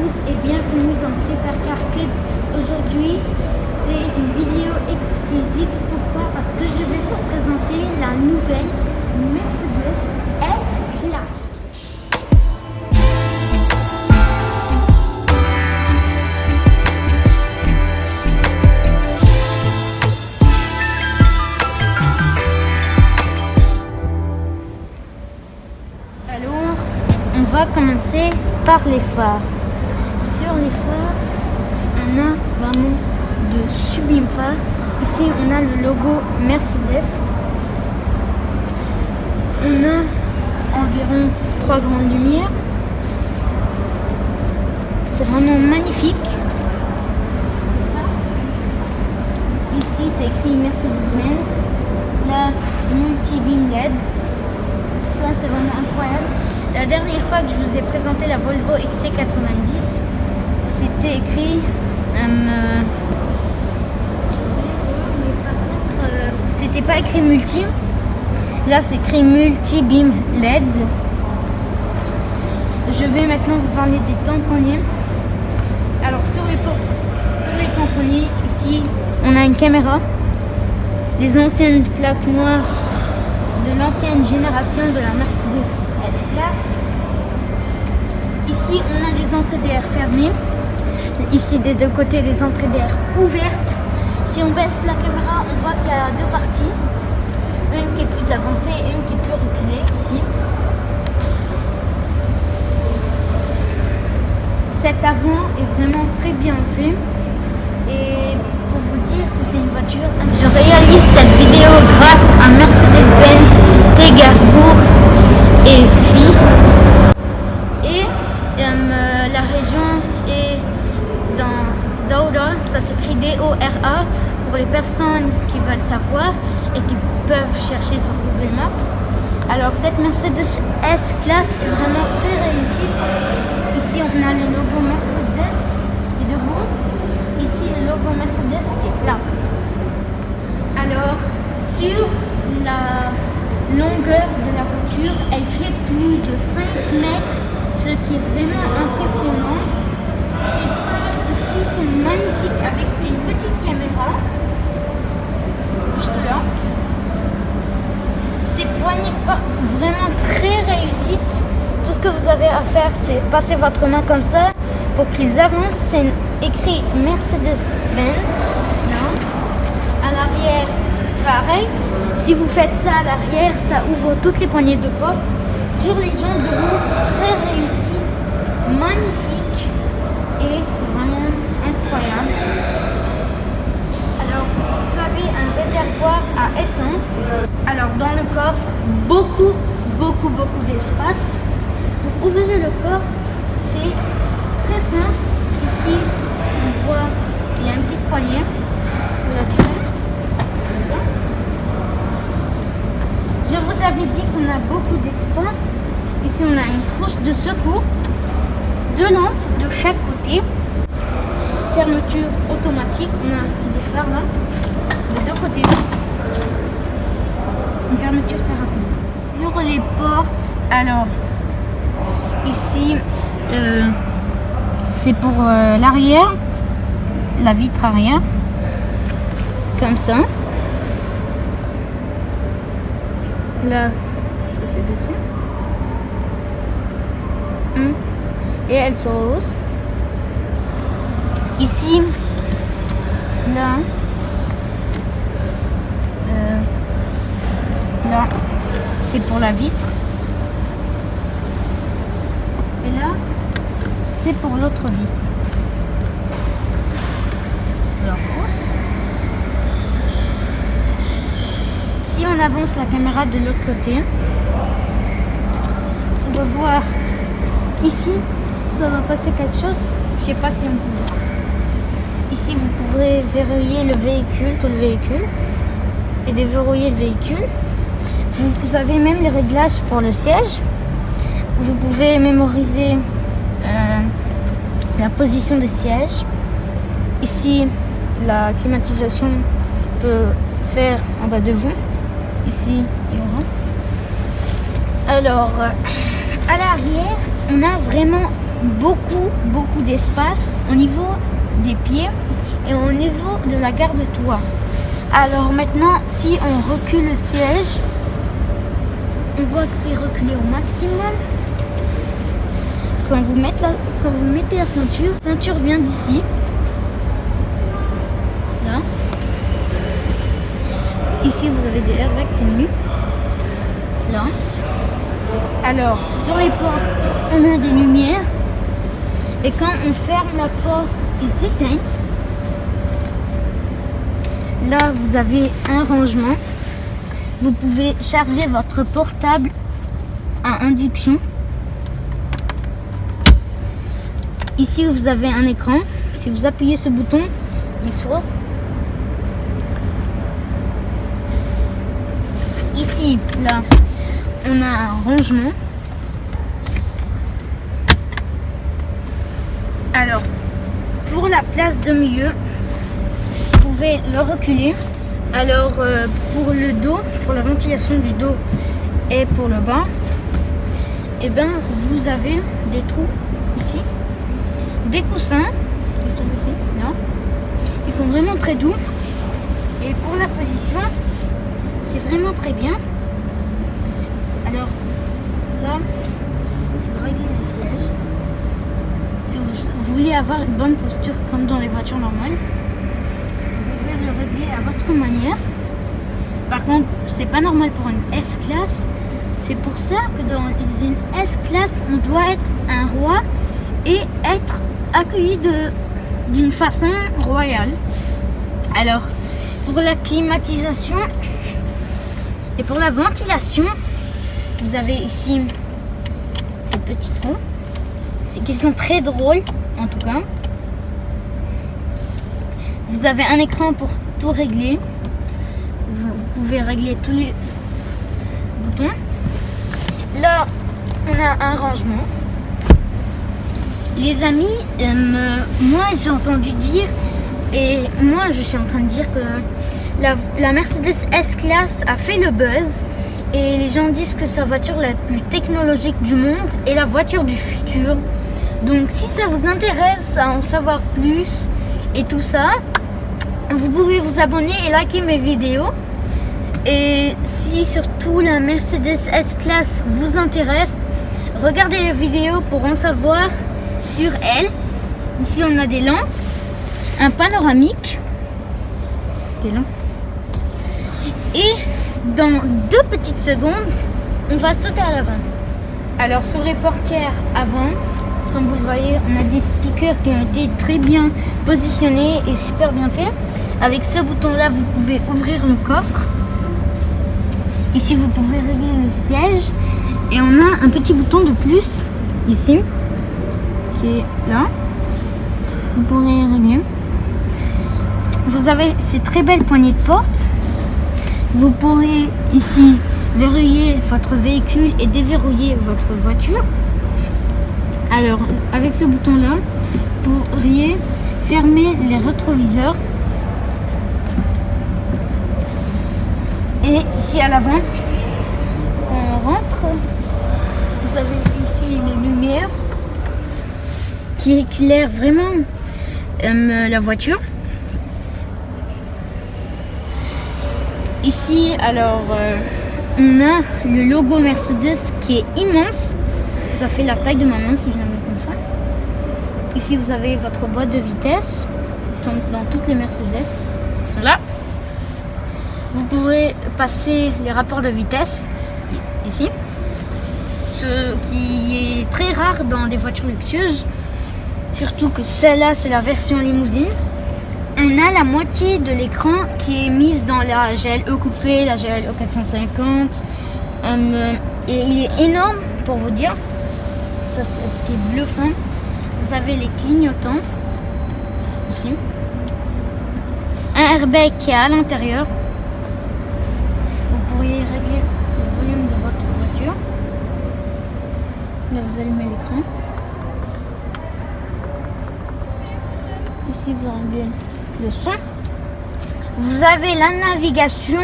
tous et bienvenue dans Supercar Kids. Aujourd'hui, c'est une vidéo exclusive. Pourquoi? Parce que je vais vous présenter la nouvelle Mercedes S-Class. Alors, on va commencer par les phares. Sur les phares, on a vraiment de sublimes phares. Ici, on a le logo Mercedes. On a environ 3 grandes lumières. C'est vraiment magnifique. Ici, c'est écrit Mercedes-Benz. La multi-beam LED. Ça, c'est vraiment incroyable. La dernière fois que je vous ai présenté la Volvo XC90, c'était écrit c'était pas écrit multi. Là, c'est écrit multi-beam LED. Je vais maintenant vous parler des tamponniers. Alors, sur les tamponniers, ici, on a une caméra. Les anciennes plaques noires de l'ancienne génération de la Mercedes S-Class. Ici, on a des entrées d'air fermées. Ici, des deux côtés, des entrées d'air ouvertes. Si on baisse la caméra, on voit qu'il y a deux parties. Une qui est plus avancée et une qui est plus reculée, ici. Cet avant est vraiment très bien fait. Et pour vous dire que c'est une voiture, je réalise cette vidéo grâce à Mercedes-Benz, Tegerbourg et Fils. Et la région est dans Dora, ça s'écrit D-O-R-A pour les personnes qui veulent savoir et qui peuvent chercher sur Google Maps. Alors cette Mercedes S-Class est vraiment très réussite. Ici on a le logo Mercedes qui est debout. Ici le logo Mercedes qui est plat. Alors sur la longueur de la voiture, elle fait plus de 5 mètres, ce qui est vraiment impressionnant. Ces phares ici sont magnifiques avec une petite caméra juste là. Ces poignées de porte vraiment très réussites. Tout ce que vous avez à faire, c'est passer votre main comme ça pour qu'ils avancent. C'est écrit Mercedes-Benz. À l'arrière, pareil. Si vous faites ça à l'arrière, ça ouvre toutes les poignées de porte. Sur les jantes de roue, très réussite, magnifique et c'est vraiment incroyable. Alors, vous avez un réservoir à essence. Alors, dans le coffre, beaucoup d'espace. Pour ouvrir le coffre, c'est très simple. Ici, on voit qu'il y a une petite poignée. Vous la tirez comme ça. Je vous avais dit qu'on a beaucoup d'espace. Ici, on a une trousse de secours, 2 lampes de chaque côté, fermeture automatique. On a aussi des phares là, de 2 côtés. Une fermeture très rapide. Sur les portes, alors ici, c'est pour l'arrière, la vitre arrière, comme ça. Là, ça s'est baissé. Et elle se rehausse. Ici, là, là, c'est pour la vitre. Et là, c'est pour l'autre vitre. La hausse. Si on avance la caméra de l'autre côté, on va voir qu'ici, ça va passer quelque chose. Je sais pas si on peut. Ici, vous pourrez verrouiller le véhicule, tout le véhicule, et déverrouiller le véhicule. Vous avez même les réglages pour le siège. Vous pouvez mémoriser la position des sièges. Ici, la climatisation peut faire en bas de vous. Ici et en haut. Alors, à l'arrière, on a vraiment beaucoup d'espace au niveau des pieds et au niveau de la garde-toit. Alors maintenant, si on recule le siège, on voit que c'est reculé au maximum. Quand vous mettez la ceinture vient d'ici. Là. Ici, vous avez des airbags, c'est mieux. Là. Alors, sur les portes, on a des lumières. Et quand on ferme la porte, ils s'éteignent. Là, vous avez un rangement. Vous pouvez charger votre portable à induction. Ici, vous avez un écran. Si vous appuyez ce bouton, il s'ouvre. Ici, là, on a un rangement. Alors, pour la place de milieu, vous pouvez le reculer. Alors, pour le dos, pour la ventilation du dos et pour le bas, et ben, vous avez des trous ici, des coussins, ils sont ici, là. Ils sont vraiment très doux. Et pour la position, c'est vraiment très bien. Alors, là, si vous réglez le siège, si vous voulez avoir une bonne posture comme dans les voitures normales, vous pouvez le régler à votre manière. Par contre, c'est pas normal pour une S-Class. C'est pour ça que dans une S-Class, on doit être un roi et être accueilli d'une façon royale. Alors, pour la climatisation et pour la ventilation, vous avez ici ces petits trous qui sont très drôles en tout cas. Vous avez un écran pour tout régler. Vous pouvez régler tous les boutons. Là, on a un rangement. Les amis, moi j'ai entendu dire, et moi je suis en train de dire que la Mercedes S-Class a fait le buzz. Et les gens disent que c'est la voiture la plus technologique du monde et la voiture du futur. Donc si ça vous intéresse à en savoir plus et tout ça, vous pouvez vous abonner et liker mes vidéos. Et si surtout la Mercedes S-Class vous intéresse, regardez les vidéos pour en savoir sur elle. Ici on a des lampes, un panoramique, des lampes. Et dans 2 petites secondes, on va sauter à l'avant. Alors sur les portières avant, comme vous le voyez, on a des speakers qui ont été très bien positionnés et super bien faits. Avec ce bouton là, vous pouvez ouvrir le coffre. Ici vous pouvez régler le siège. Et on a un petit bouton de plus ici, qui est là. Vous pourrez régler. Vous avez ces très belles poignées de porte. Vous pourrez ici verrouiller votre véhicule et déverrouiller votre voiture. Alors, avec ce bouton-là, vous pourriez fermer les rétroviseurs. Et si à l'avant, on rentre, vous avez ici les lumières qui éclairent vraiment la voiture. Ici, alors, on a le logo Mercedes qui est immense. Ça fait la taille de ma main si je la mets comme ça. Ici, vous avez votre boîte de vitesse, comme dans toutes les Mercedes. Ils sont là. Vous pourrez passer les rapports de vitesse ici. Ce qui est très rare dans des voitures luxueuses. Surtout que celle-là, c'est la version limousine. On a la moitié de l'écran qui est mise dans la GLE coupée, la GLE 450. Et il est énorme pour vous dire. Ça, c'est ce qui est bluffant. Vous avez les clignotants. Ici. Un airbag qui est à l'intérieur. Vous pourriez régler le volume de votre voiture. Là, vous allumez l'écran. Ici, vous réglez le son. Vous avez la navigation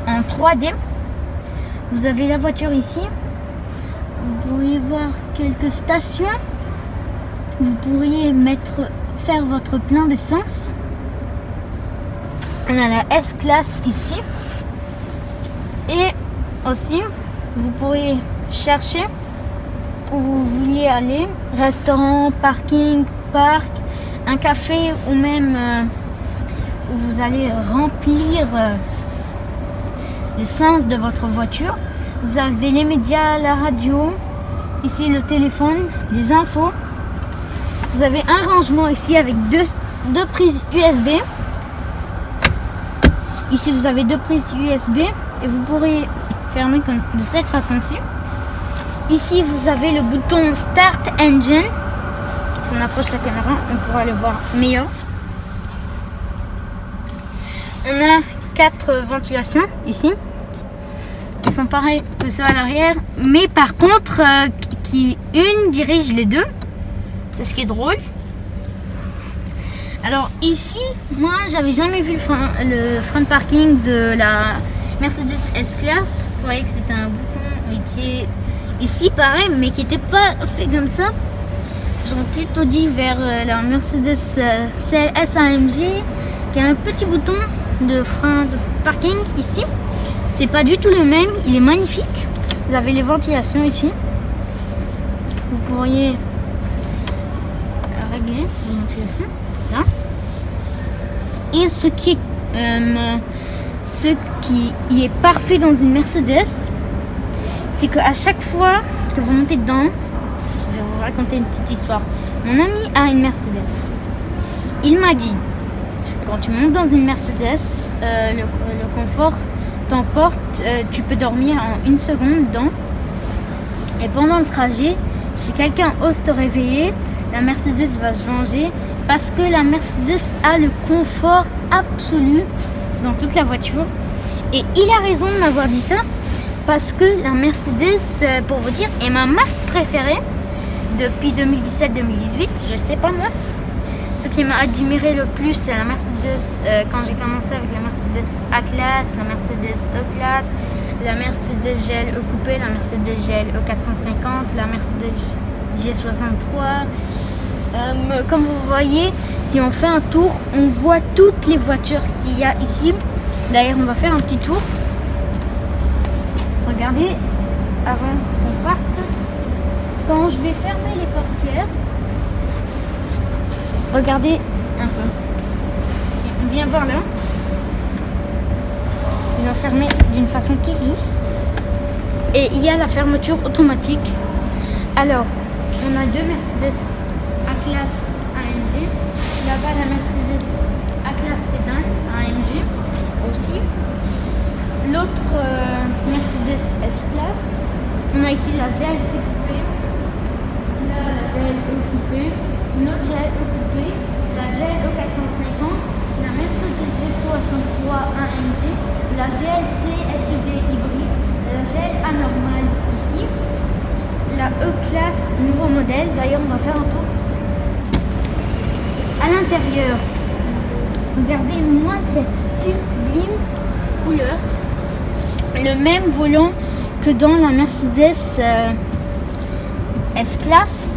en 3D. Vous avez la voiture ici. Vous pourriez voir quelques stations vous pourriez faire votre plein d'essence. On a la S-Class ici. Et aussi, vous pourriez chercher où vous vouliez aller. Restaurant, parking, parc, un café ou même où vous allez remplir l'essence de votre voiture. Vous avez les médias, la radio, ici le téléphone, les infos. Vous avez un rangement ici avec deux prises USB. Ici vous avez deux prises USB et vous pourrez fermer comme de cette façon-ci. Ici vous avez le bouton Start Engine. Si on approche la caméra, on pourra le voir meilleur. On a 4 ventilations ici. Qui sont pareilles que ceux à l'arrière. Mais par contre, une dirige les deux. C'est ce qui est drôle. Alors ici, moi j'avais jamais vu le frein de parking de la Mercedes S-Class. Vous voyez que c'était un bouton qui est ici pareil, mais qui n'était pas fait comme ça. J'aurais plutôt dit vers la Mercedes S-AMG qui a un petit bouton de frein de parking ici. C'est pas du tout le même, il est magnifique. Vous avez les ventilations ici. Vous pourriez régler les ventilations là. Et ce qui est parfait dans une Mercedes, c'est qu'à chaque fois que vous montez dedans, je vais vous raconter une petite histoire. Mon ami a une Mercedes. Il m'a dit, quand tu montes dans une Mercedes, le confort t'emporte, tu peux dormir en 1 seconde dedans. Et pendant le trajet, si quelqu'un ose te réveiller, la Mercedes va se venger parce que la Mercedes a le confort absolu dans toute la voiture. Et il a raison de m'avoir dit ça parce que la Mercedes, pour vous dire, est ma marque préférée depuis 2017-2018, je sais pas moi. Ce qui m'a admiré le plus, c'est la Mercedes, quand j'ai commencé avec la Mercedes A-Class, la Mercedes E-Class, la Mercedes GL E-Coupé, la Mercedes GL E450, la Mercedes G63. Comme vous voyez, si on fait un tour, on voit toutes les voitures qu'il y a ici. D'ailleurs, on va faire un petit tour. Regardez, avant qu'on parte, quand je vais fermer les portières, regardez un peu. Si on vient voir là, je vais fermer d'une façon toute douce. Et il y a la fermeture automatique. Alors, on a deux Mercedes A-Class AMG. Là-bas, la Mercedes A-Class Sedan AMG aussi. L'autre Mercedes S-Class. On a ici la GLC coupée. Là, la GLE coupée. Une autre GLE coupée. La GLE 450. La Mercedes G63 AMG. La GLC SUV hybride. La GLA normale ici. La E-Class nouveau modèle. D'ailleurs, on va faire un tour. À l'intérieur, regardez-moi cette sublime couleur. Le même volant que dans la Mercedes S-Class.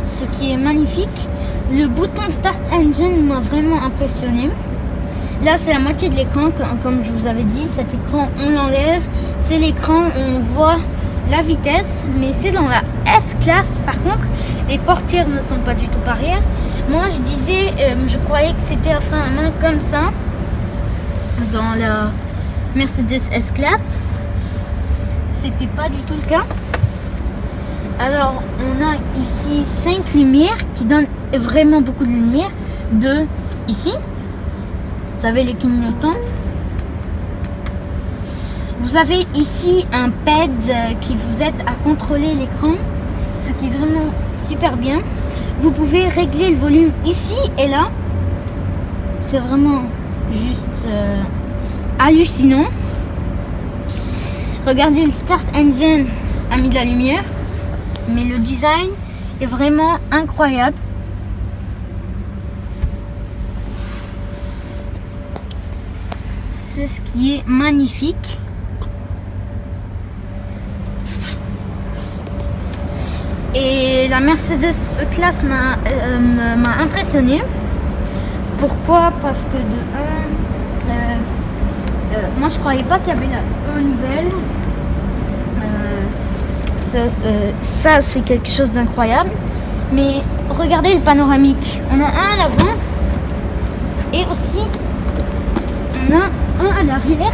Ce qui est magnifique. Le bouton Start Engine m'a vraiment impressionné. Là, c'est la moitié de l'écran, comme je vous avais dit. Cet écran, on l'enlève. C'est l'écran où on voit la vitesse, mais c'est dans la S-Class. Par contre, les portières ne sont pas du tout pareilles. Moi, je disais, je croyais que c'était un frein à main comme ça dans la Mercedes S-Class. C'était pas du tout le cas. Alors, on a ici 5 lumières qui donnent vraiment beaucoup de lumière. De ici, vous avez les clignotants. Vous avez ici un pad qui vous aide à contrôler l'écran, ce qui est vraiment super bien. Vous pouvez régler le volume ici et là. C'est vraiment juste hallucinant. Regardez, le Start Engine a mis de la lumière, mais le design est vraiment incroyable. C'est ce qui est magnifique. Et Et la Mercedes E-Class m'a impressionné. Pourquoi? Parce que de un, moi je croyais pas qu'il y avait la E nouvelle. Ça c'est quelque chose d'incroyable. Mais regardez le panoramique. On a un à l'avant et aussi on a un à l'arrière.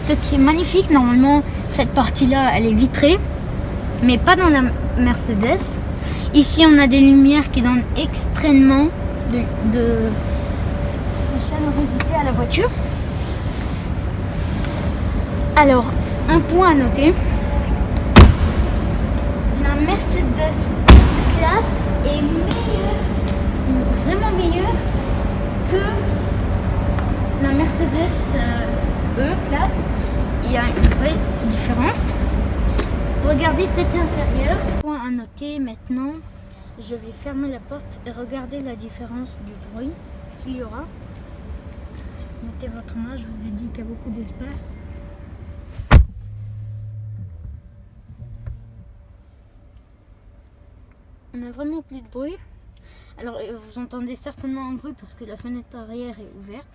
Ce qui est magnifique, normalement cette partie-là elle est vitrée, mais pas dans la Mercedes. Ici on a des lumières qui donnent extrêmement de chaleurosité à la voiture. Alors, un point à noter, la Mercedes S-Class est meilleure, vraiment meilleure que la Mercedes E-Class. Il y a une vraie différence. Regardez cet intérieur. Point à noter maintenant, je vais fermer la porte et regarder la différence du bruit qu'il y aura. Mettez votre main, je vous ai dit qu'il y a beaucoup d'espace. On n'a vraiment plus de bruit. Alors vous entendez certainement un bruit parce que la fenêtre arrière est ouverte.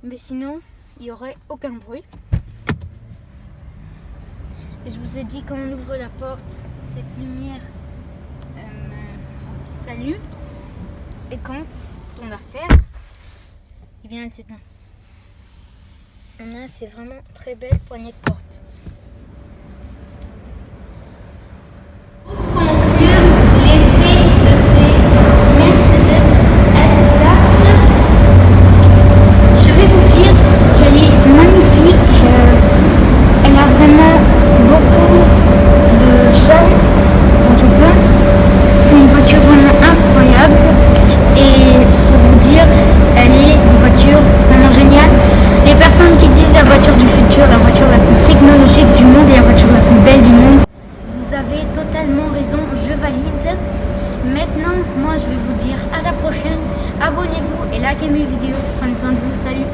Mais sinon, il n'y aurait aucun bruit. Et je vous ai dit quand on ouvre la porte, cette lumière s'allume. Et quand on la ferme, eh bien elle s'éteint. On a ces vraiment très belles poignées de porte. La voiture la plus technologique du monde et la voiture la plus belle du monde. Vous avez totalement raison, je valide. Maintenant, moi je vais vous dire à la prochaine. Abonnez-vous et likez mes vidéos. Prenez soin de vous, salut.